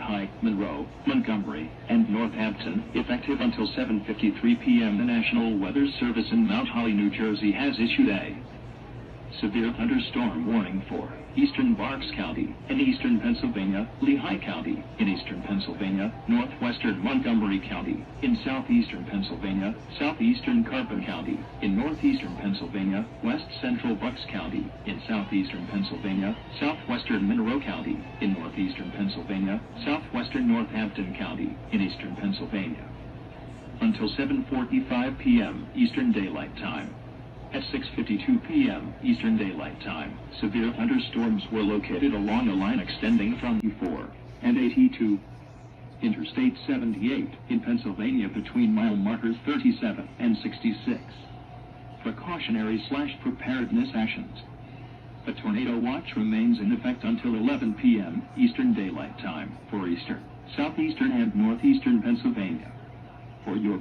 Lehigh, Monroe, Montgomery, and Northampton, effective until 7:53 p.m. The National Weather Service in Mount Holly, New Jersey has issued a severe thunderstorm warning for eastern Berks County, in eastern Pennsylvania, Lehigh County, in eastern Pennsylvania, northwestern Montgomery County, in southeastern Pennsylvania, southeastern Carbon County, in northeastern Pennsylvania, west central Bucks County, in southeastern Pennsylvania, southwestern Monroe County, in northeastern Pennsylvania, southwestern Northampton County, in eastern Pennsylvania. Until 7:45 p.m. Eastern Daylight Time. At 6:52 p.m. Eastern Daylight Time, severe thunderstorms were located along a line extending from 4 and 82 Interstate 78 in Pennsylvania between mile markers 37 and 66. Precautionary/preparedness actions. A tornado watch remains in effect until 11 p.m. Eastern Daylight Time for eastern, southeastern, and northeastern Pennsylvania. For your